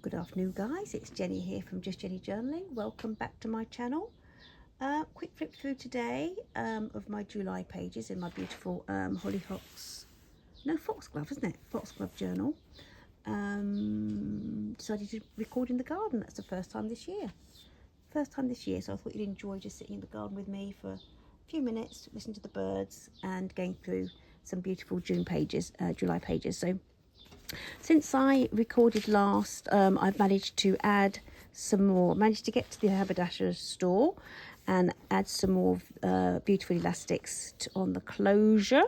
Good afternoon, guys. It's Jenny here from Just Jenny Journaling. Welcome back to my channel. Quick flip through today of my July pages in my beautiful foxglove, isn't it? Foxglove journal. Decided to record in the garden. That's the first time this year. So I thought you'd enjoy just sitting in the garden with me for a few minutes, listening to the birds and going through some beautiful July pages. So since I recorded last, I've managed to add some more. Managed to get to the haberdasher store and add some more beautiful elastics on the closure,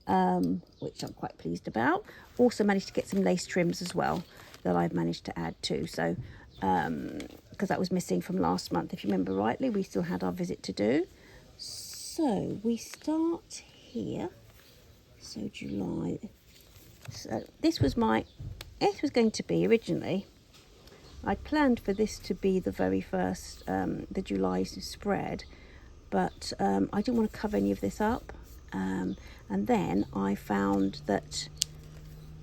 which I'm quite pleased about. Also managed to get some lace trims as well that I've managed to add too. So because that was missing from last month, if you remember rightly, we still had our visit to do. So we start here. So July. So this was going to be originally, I planned for this to be the very first, the July spread, but I didn't want to cover any of this up. And then I found that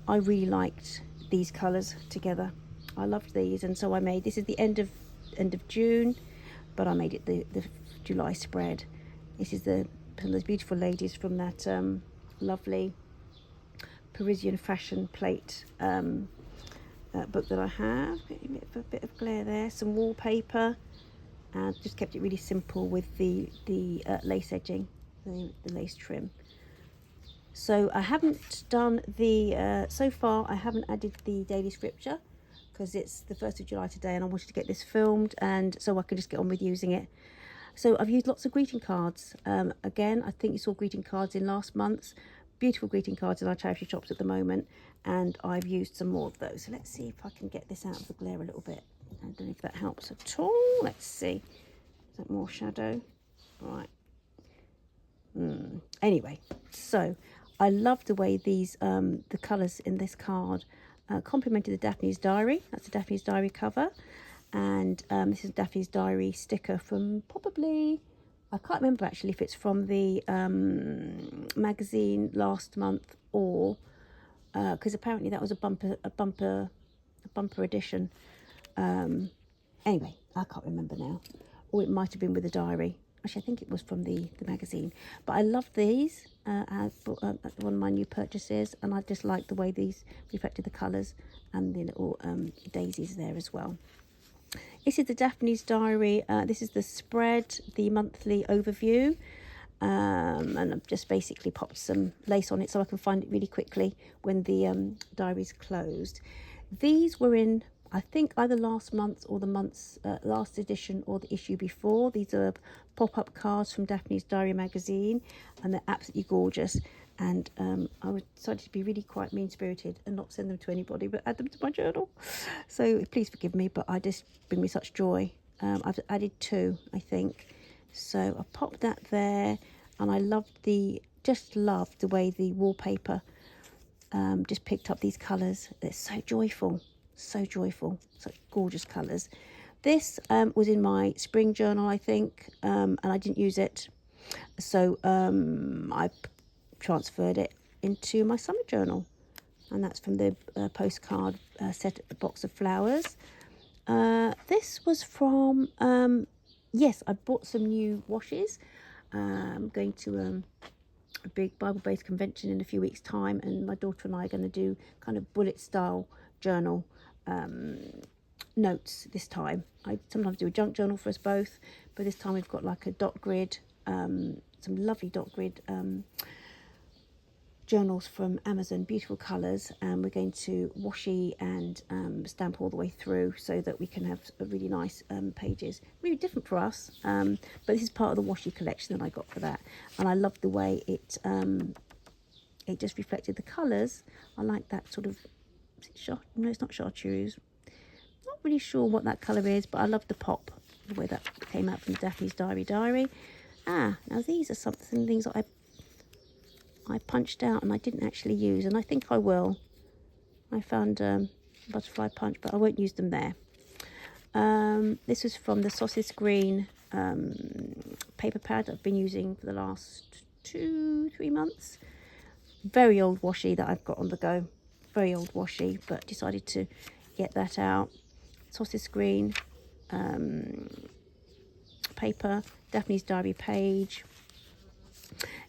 I really liked these colours together. I loved these, and so I made, this is the end of June, but I made it the July spread. This is some of those beautiful ladies from that lovely Parisian fashion plate book that I have. A bit of glare there, some wallpaper, and just kept it really simple with the lace edging, the lace trim. So I haven't done the so far I haven't added the daily scripture because it's the 1st of July today and I wanted to get this filmed and so I can just get on with using it. So I've used lots of greeting cards. Again, I think you saw greeting cards in last month's. Beautiful greeting cards in our charity shops at the moment, and I've used some more of those. So let's see if I can get this out of the glare a little bit. I don't know if that helps at all. Let's see. Is that more shadow? Right. Anyway, so I love the way these the colours in this card complemented the Daphnes Diary. That's the Daphnes Diary cover, and this is Daphnes Diary sticker from probably, I can't remember actually if it's from the magazine last month or because apparently that was a bumper edition. Anyway, I can't remember now, or it might have been with the diary. Actually, I think it was from the magazine. But I love these as one of my new purchases, and I just like the way these reflected the colours and the little daisies there as well. This is the Daphnes Diary. This is the spread, the monthly overview. And I've just basically popped some lace on it so I can find it really quickly when the diary's closed. These were in, I think, either last month or the month's last edition or the issue before. These are pop-up cards from Daphnes Diary magazine, and they're absolutely gorgeous. And I decided to be really quite mean-spirited and not send them to anybody but add them to my journal. So please forgive me, but I just bring me such joy. I've added 2, I think. So I popped that there, and I just loved the way the wallpaper just picked up these colours. They're so joyful, such gorgeous colours. This was in my spring journal, I think, and I didn't use it. So I transferred it into my summer journal, and that's from the postcard set box of flowers. This was from yes, I bought some new washes. I'm going to a big Bible-based convention in a few weeks' time, and my daughter and I are going to do kind of bullet style journal notes this time. I sometimes do a junk journal for us both, but this time we've got like a dot grid, some lovely dot grid journals from Amazon, beautiful colours, and we're going to washi and stamp all the way through so that we can have a really nice pages. Really different for us, but this is part of the washi collection that I got for that, and I love the way it just reflected the colours. I like that sort of, no, it's not chartreuse, not really sure what that colour is, but I love the pop, the way that came out from the Daphnes Diary. Now these are some things that I punched out and I didn't actually use, and I think I will. I found butterfly punch, but I won't use them there. This was from the sausage green paper pad I've been using for the last 2-3 months. Very old washi that I've got on the go. Very old washi, but decided to get that out. Sausage screen, paper, Daphnes Diary page.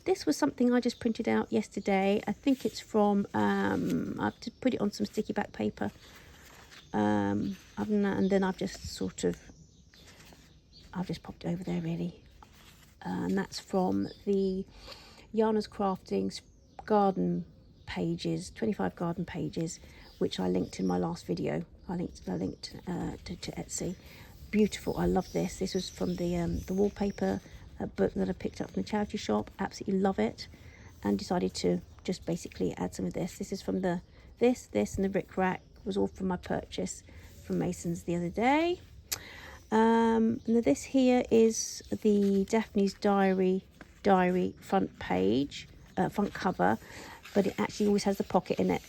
This was something I just printed out yesterday. I think it's from, I've just put it on some sticky back paper. And then I've just popped it over there really. And that's from the Yanas Crafting garden pages, 25 garden pages, which I linked in my last video. I linked to Etsy. Beautiful. I love this. This was from the wallpaper book that I picked up from the charity shop. Absolutely love it, and decided to just basically add some of this. This is from the this and the Rick Rack was all from my purchase from Mason's the other day. And this here is the Daphnes Diary front page, front cover, but it actually always has the pocket in it.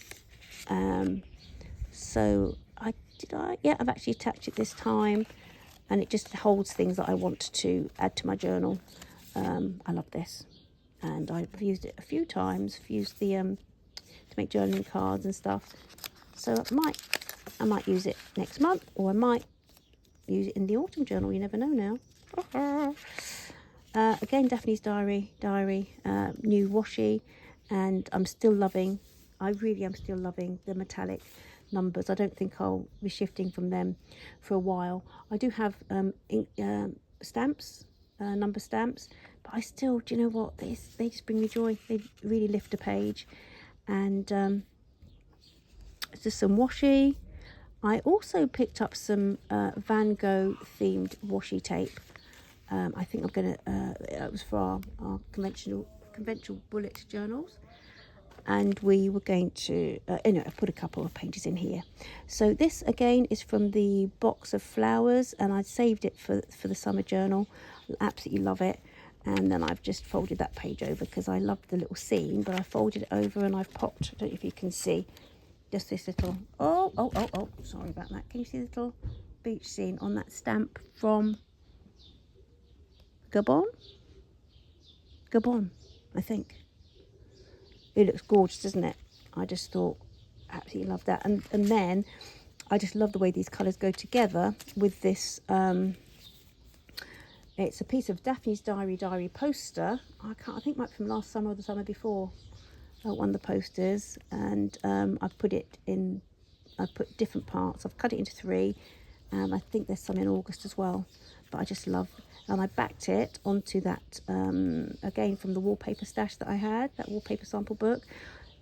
So I've actually attached it this time, and it just holds things that I want to add to my journal. I love this, and I've used it a few times. I've used the to make journaling cards and stuff. So I might use it next month, or I might use it in the autumn journal. You never know now. Again, Daphnes Diary, new washi, and I really am still loving the metallic numbers. I don't think I'll be shifting from them for a while. I do have stamps, number stamps, but I still, do you know what, they just bring me joy. They really lift a page. And it's just some washi. I also picked up some Van Gogh themed washi tape. I think I'm gonna it was for our conventional bullet journals, and we were going to I put a couple of pages in here. So this again is from the box of flowers, and I saved it for the summer journal. I absolutely love it. And then I've just folded that page over because I love the little scene, but I folded it over and I've popped, I don't know if you can see, just this little, oh, sorry about that. Can you see the little beach scene on that stamp from Gabon, I think. It looks gorgeous, doesn't it? I just thought, absolutely love that. And then I just love the way these colours go together with this. It's a piece of Daphnes Diary poster. I think it might be from last summer or the summer before. One of the posters, and I've put different parts. I've cut it into 3, and I think there's some in August as well. But I just love, and I backed it onto that again from the wallpaper stash that I had, that wallpaper sample book.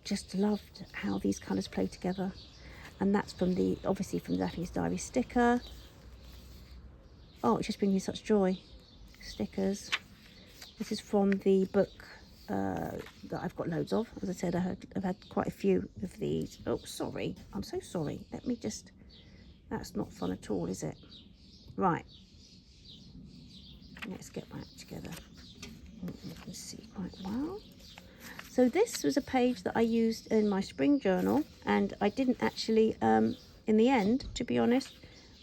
Just loved how these colours play together, and that's from obviously from the Daphnes Diary sticker. Oh, it just brings me such joy. Stickers. This is from the book that I've got loads of. As I said, I've had quite a few of these. Oh, sorry. I'm so sorry. Let me just... That's not fun at all, is it? Right. Let's get my act together. You can see quite well. So this was a page that I used in my spring journal, and I didn't actually, in the end, to be honest,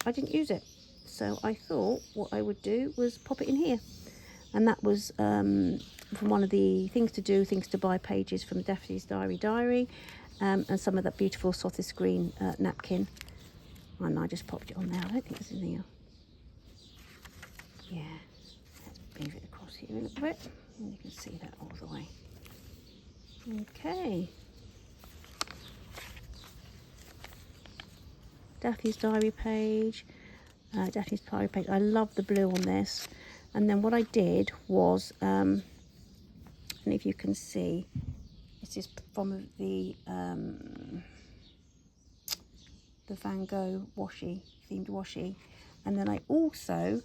I didn't use it. So I thought what I would do was pop it in here. And that was from one of the things to buy pages from the Daphnes Diary, and some of that beautiful sausage screen napkin. And I just popped it on there. I don't think there's anything else. Yeah, let's move it across here a little bit, and you can see that all the way. Okay. Daphnes Diary page. Daphnes Diary page. I love the blue on this. And then what I did was, and if you can see, this is from the Van Gogh themed washi. And then I also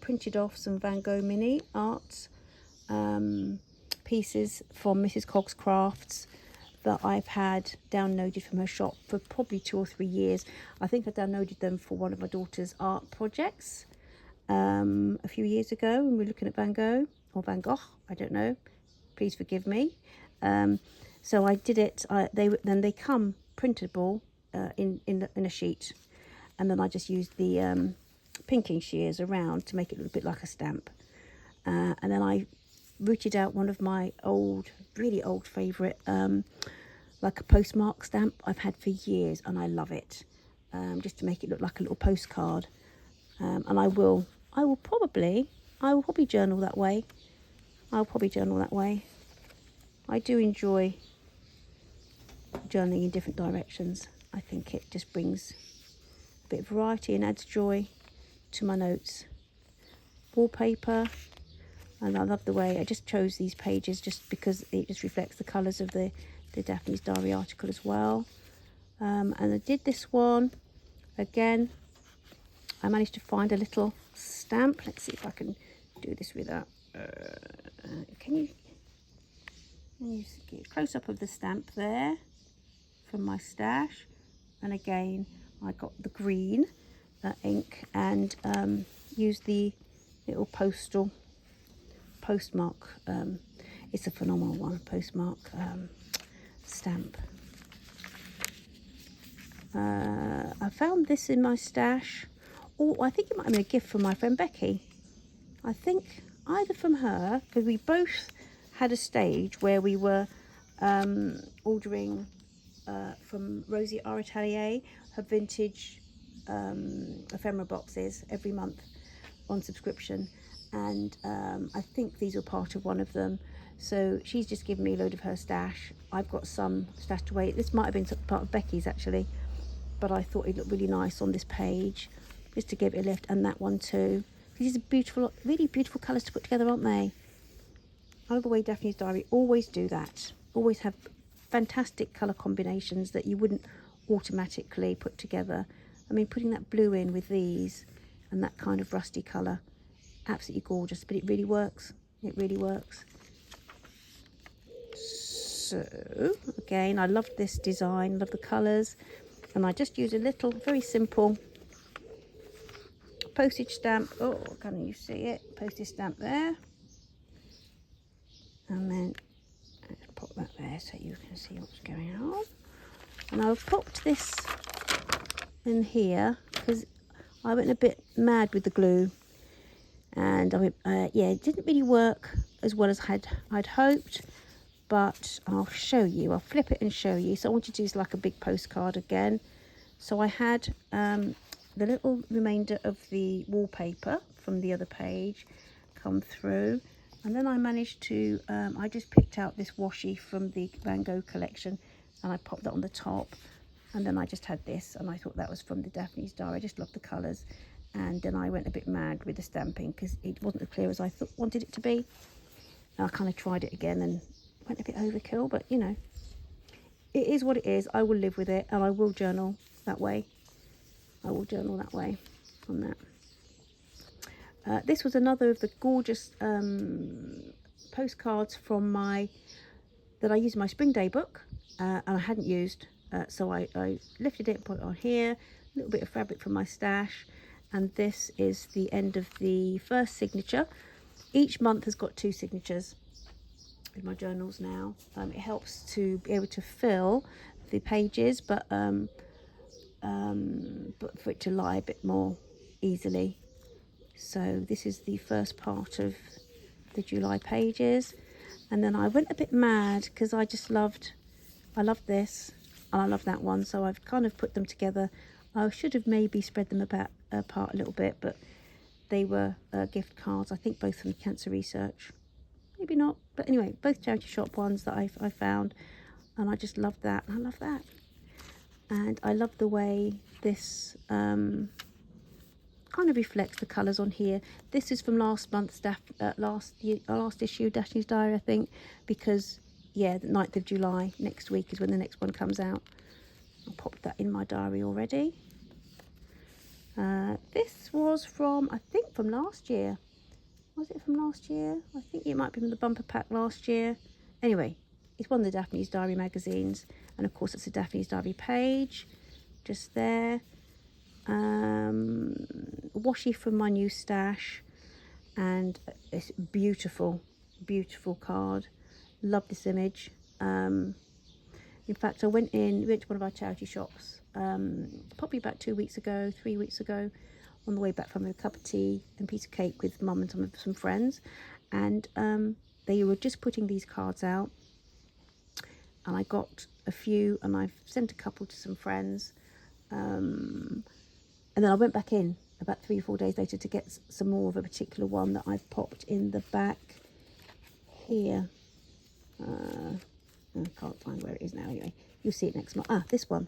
printed off some Van Gogh mini art pieces from Mrs. Cogg's Crafts that I've had downloaded from her shop for probably 2 or 3 years. I think I downloaded them for one of my daughter's art projects a few years ago when we were looking at Van Gogh, or Van Gogh, I don't know, please forgive me. So I did it. They come printable in a sheet, and then I just used the pinking shears around to make it look a bit like a stamp. And then I rooted out one of my really old favourite like a postmark stamp I've had for years, and I love it, just to make it look like a little postcard. And I will probably journal that way. I do enjoy journaling in different directions. I think it just brings a bit of variety and adds joy to my notes. Wallpaper, and I love the way I just chose these pages just because it just reflects the colours of the Daphnes Diary article as well. And I did this one again. I managed to find a little stamp. Let's see if I can do this without. Can you get a close up of the stamp there from my stash? And again, I got the green ink and used the little postmark. It's a phenomenal one, postmark stamp. I found this in my stash. Oh, I think it might have been a gift from my friend Becky. I think either from her, because we both had a stage where we were ordering from Rosie Art Atelier her vintage ephemera boxes every month on subscription, and I think these were part of one of them. So she's just given me a load of her stash. I've got some stashed away. This might have been part of Becky's actually, but I thought it looked really nice on this page just to give it a lift, and that one too. These are beautiful, really beautiful colours to put together, aren't they? I love the way Daphnes Diary always do that. Always have fantastic colour combinations that you wouldn't automatically put together. I mean, putting that blue in with these and that kind of rusty colour, absolutely gorgeous, but it really works. It really works. So, again, I love this design, love the colours, and I just use a little, very simple postage stamp. Oh, can you see it? Postage stamp there. And then let's pop that there so you can see what's going on. And I've popped this in here because I went a bit mad with the glue, and I went, yeah, it didn't really work as well as I'd hoped, but I'll show you. I'll flip it and show you. So I want you to use like a big postcard again. So I had the little remainder of the wallpaper from the other page come through, and then I managed to I just picked out this washi from the Van Gogh collection, and I popped that on the top, and then I just had this, and I thought that was from the Daphnes Diary. I just love the colours, and then I went a bit mad with the stamping because it wasn't as clear as I wanted it to be. And I kind of tried it again and went a bit overkill, but you know, it is what it is. I will live with it, and I will journal that way. I will journal that way on that. This was another of the gorgeous postcards from that I used in my spring day book, and I hadn't used, so I lifted it and put it on here. A little bit of fabric from my stash, and this is the end of the first signature. Each month has got 2 signatures in my journals now. It helps to be able to fill the pages, but for it to lie a bit more easily. So this is the first part of the July pages, and then I went a bit mad because I loved this and I love that one, so I've kind of put them together. I should have maybe spread them apart a little bit, but they were gift cards, I think both from Cancer Research, maybe not, but anyway, both charity shop ones that I found, and I just loved that. I love that, and I love the way this kind of reflects the colours on here. This is from last month's last issue Daphnes Diary, I think, because yeah, the 9th of July next week is when the next one comes out. I'll pop that in my diary already. This was from, I think, from last year. Was it from last year? I think it might be from the bumper pack last year. Anyway, it's one of the Daphnes Diary magazines, and of course it's a Daphnes Diary page just there. Washi from my new stash, and it's beautiful card. Love this image. In fact, I went to one of our charity shops probably about 3 weeks ago, on the way back from a cup of tea and piece of cake with mum and some friends, and they were just putting these cards out. and I got a few, and I've sent a couple to some friends, and then I went back in about 3 or 4 days later to get some more of a particular one that I've popped in the back here. I can't find where it is now. Anyway, you'll see it next month. This one,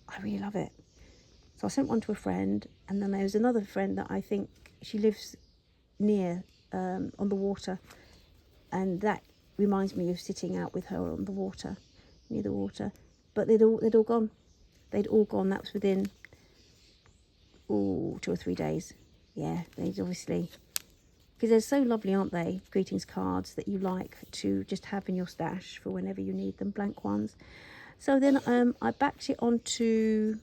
I really love it. So I sent one to a friend, and then there's another friend that I think she lives near on the water, and that reminds me of sitting out with her on the water, near the water. But they'd all gone. They'd all gone. That was within 2 or 3 days. Yeah, they'd obviously, because they're so lovely, aren't they? Greetings cards that you like to just have in your stash for whenever you need them, blank ones. So then I backed it onto,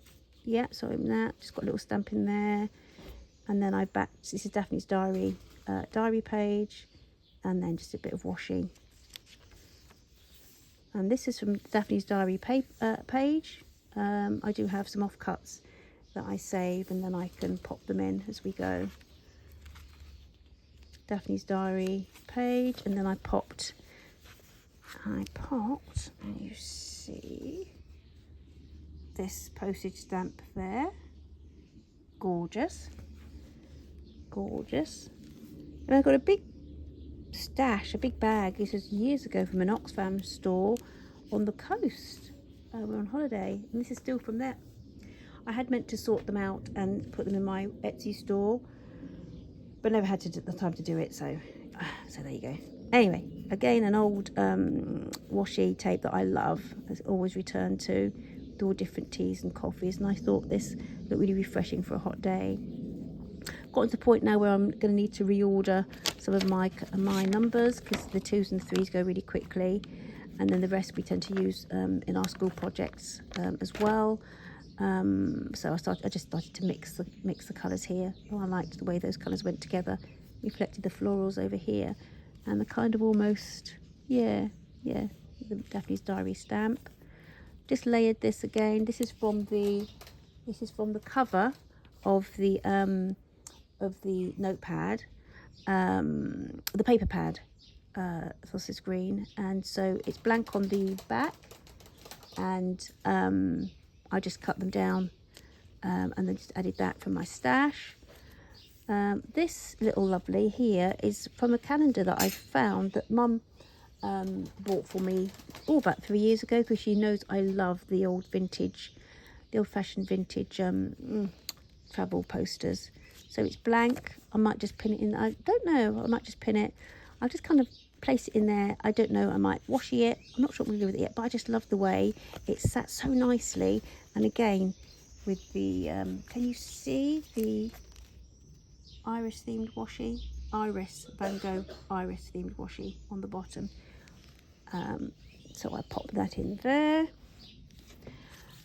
yeah, so open that, just got a little stamp in there. And then I backed, this is Daphnes Diary, diary page, and then just a bit of washi. And this is from Daphnes Diary page. I do have some offcuts that I save, and then I can pop them in as we go. Daphnes Diary page, and then I popped, and you see this postage stamp there. Gorgeous. Gorgeous. And I've got a big stash, a big bag. This was years ago from an Oxfam store on the coast. We're on holiday, and this is still from there. I had meant to sort them out and put them in my Etsy store, but never had the time to do it, so there you go. Anyway, again, an old washi tape that I love, I always return to, with all different teas and coffees, and I thought this looked really refreshing for a hot day. Gotten to the point now where I'm going to need to reorder some of my numbers, because the 2s and 3s go really quickly, and then the rest we tend to use in our school projects as well. So I just started to mix the colours here. I liked the way those colours went together, reflected the florals over here, and the kind of almost, the Daphnes Diary stamp. Just layered this again. This is from the cover of the notepad, the paper pad, sausage green, and so it's blank on the back, and I just cut them down, and then just added that from my stash. This little lovely here is from a calendar that I found that Mum bought for me about 3 years ago, because she knows I love the old-fashioned vintage travel posters. So it's blank. I might just pin it in. I don't know. I might just pin it. I'll just kind of place it in there. I don't know. I might washi it. I'm not sure what I'm going to do with it yet, but I just love the way it sat so nicely. And again, with the can you see the iris themed washi? Van Gogh iris themed washi on the bottom. So I pop that in there,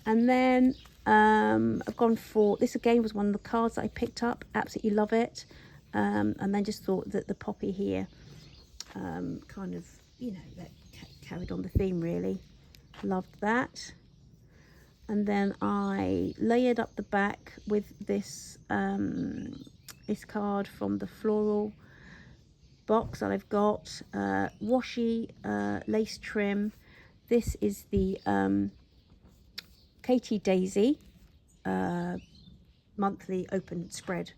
and then I've gone for this. Again was one of the cards that I picked up. Absolutely love it, and then just thought that the poppy here kind of, that carried on the theme really. Loved that. And then I layered up the back with this this card from the floral box that I've got, washi lace trim. This is the Katie Daisy monthly open spread,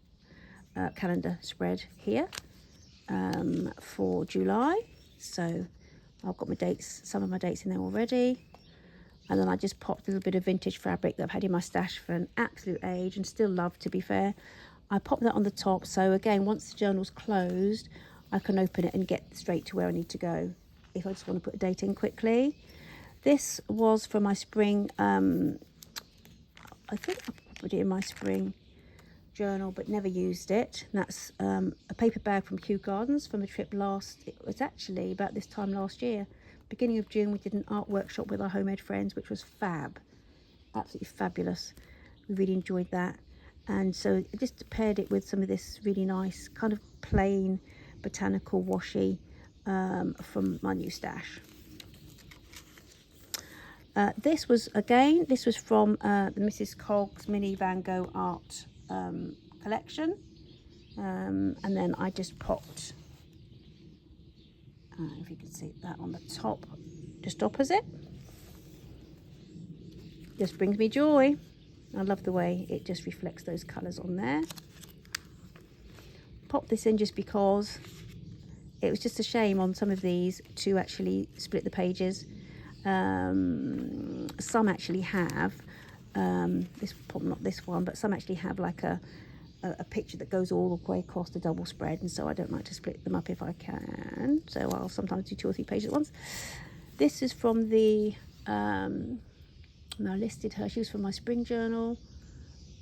calendar spread here for July. So I've got my dates, some of my dates in there already. And then I just popped a little bit of vintage fabric that I've had in my stash for an absolute age and still love, to be fair. I popped that on the top, so again, once the journal's closed, I can open it and get straight to where I need to go if I just want to put a date in quickly. This was for my spring, I think I put it in my spring journal but never used it. And that's a paper bag from Kew Gardens from a trip it was actually about this time last year. Beginning of June, we did an art workshop with our homemade friends, which was fab, absolutely fabulous. We really enjoyed that. And so I just paired it with some of this really nice kind of plain botanical washi from my new stash. This was from the Mrs. Cogg's Mini Van Gogh art collection, and then I just popped, if you can see that on the top, just opposite. just brings me joy. I love the way it just reflects those colours on there. Pop this in just because it was just a shame on some of these to actually split the pages. Some actually have, this probably not this one, but some actually have like a picture that goes all the way across the double spread, and so I don't like to split them up if I can. So I'll sometimes do 2 or 3 pages at once. This is from the, and I listed her, she was from my spring journal.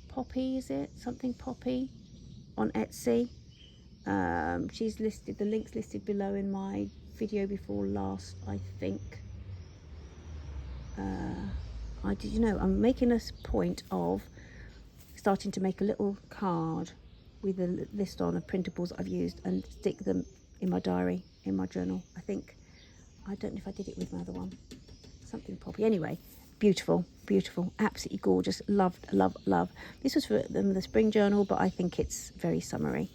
Poppy, is it? Something Poppy on Etsy. She's listed, the link's listed below in my video before last, I think. You know, I'm making a point of starting to make a little card with a list on of printables I've used and stick them in my diary, in my journal. I think, I don't know if I did it with my other one. Something Poppy. Anyway, beautiful, beautiful, absolutely gorgeous. Loved, love, love. This was for the spring journal, but I think it's very summery.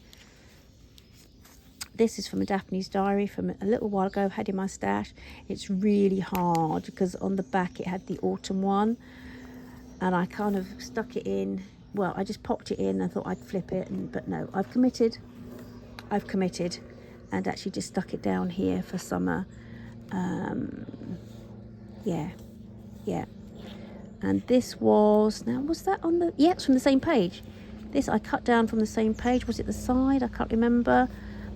This is from a Daphnes Diary from a little while ago. I've had in my stash. It's really hard because on the back it had the autumn one, and I kind of stuck it in. Well, I just popped it in and thought I'd flip it, but no, I've committed, and actually just stuck it down here for summer. Yeah. And this was, now was that on the, yeah, it's from the same page. This I cut down from the same page. Was it the side? I can't remember.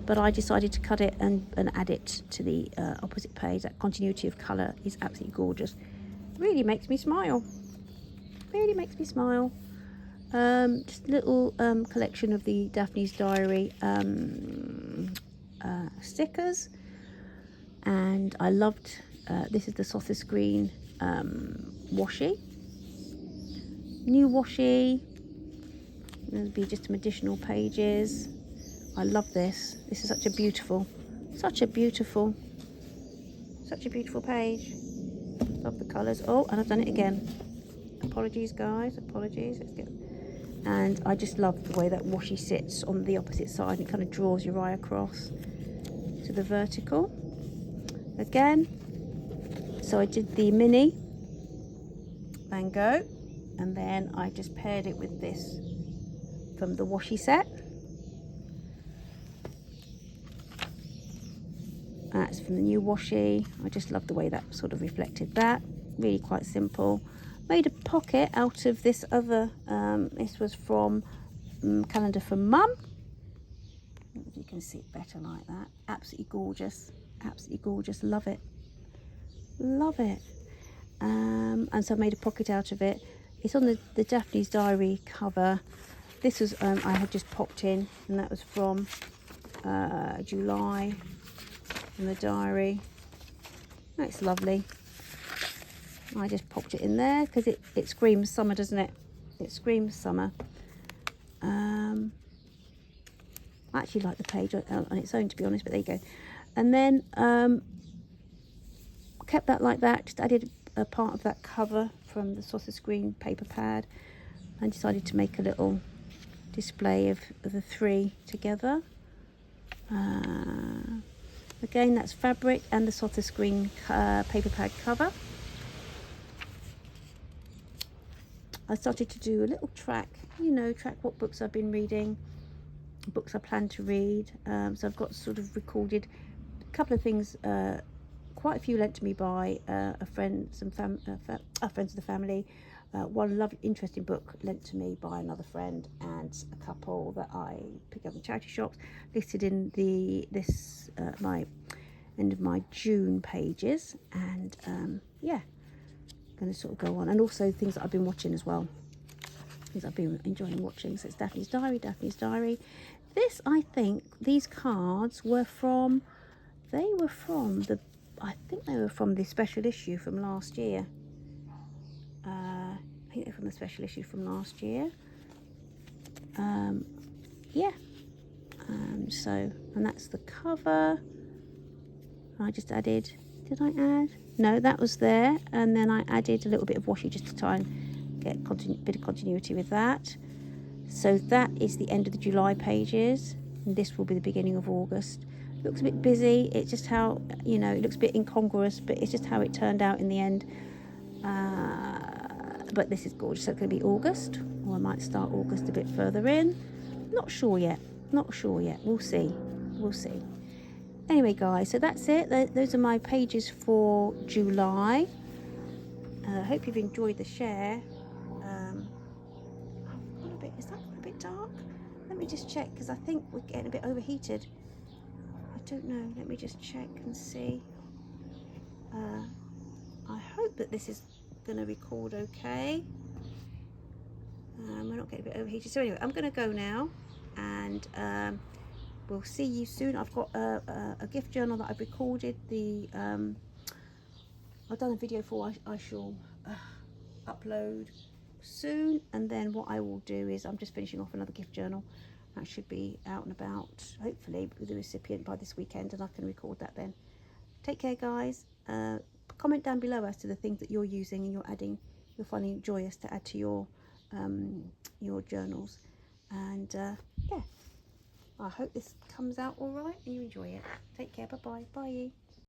But I decided to cut it and add it to the opposite page. That continuity of colour is absolutely gorgeous. Really makes me smile. Really makes me smile. Just a little collection of the Daphnes Diary stickers. And I loved, this is the Sausage Green washi. New washi. There'll be just some additional pages. I love this. This is such a beautiful page. Love the colours. Oh, and I've done it again. Apologies, guys. Apologies. Let's get. And I just love the way that washi sits on the opposite side. It kind of draws your eye across to the vertical. Again. So I did the mini Van Gogh, and then I just paired it with this from the washi set. That's from the new washi. I just love the way that sort of reflected that. Really quite simple. Made a pocket out of this other, this was from Calendar for Mum. You can see it better like that. Absolutely gorgeous. Absolutely gorgeous. Love it. Love it. And so I made a pocket out of it. It's on the Daphnes Diary cover. This was, I had just popped in, and that was from July. In the diary. That's lovely. I just popped it in there because it screams summer, doesn't it? It screams summer. I actually like the page on its own, to be honest, but there you go. And then kept that like that, just added a part of that cover from the Sausage Green paper pad, and decided to make a little display of the 3 together. Again, that's fabric and the Sausage Green paper pad cover. I started to do a little track, track what books I've been reading, books I plan to read. So I've got sort of recorded a couple of things, quite a few lent to me by a friend, friends of the family. One lovely, interesting book lent to me by another friend, and a couple that I picked up in charity shops, listed in my end of my June pages. And yeah, going to sort of go on, and also things that I've been watching as well, things I've been enjoying watching. So it's Daphnes Diary. This, I think, these cards were from, I think they were from the special issue from last year. I think they're from the special issue from last year. Yeah. And that's the cover. I just added, did I add? No, that was there. And then I added a little bit of washi just to try and get a bit of continuity with that. So that is the end of the July pages. And this will be the beginning of August. It looks a bit busy. It's just how, it looks a bit incongruous, but it's just how it turned out in the end. But this is gorgeous. So it's going to be August, or I might start August a bit further in. Not sure yet. Not sure yet. We'll see. We'll see. Anyway, guys, so that's it. Those are my pages for July. I hope you've enjoyed the share. I've got a bit. Is that a bit dark? Let me just check, because I think we're getting a bit overheated. I don't know. Let me just check and see. I hope that this is going to record okay. We're not getting a bit overheated. So anyway, I'm going to go now, and we'll see you soon. I've got a gift journal that I've recorded. I've done a video for. I shall upload soon, and then what I will do is I'm just finishing off another gift journal. That should be out and about, hopefully, with the recipient by this weekend, and I can record that then. Take care, guys. Comment down below as to the things that you're using and you're finding joyous to add to your journals. And yeah, I hope this comes out all right and you enjoy it. Take care. Bye-bye. Bye.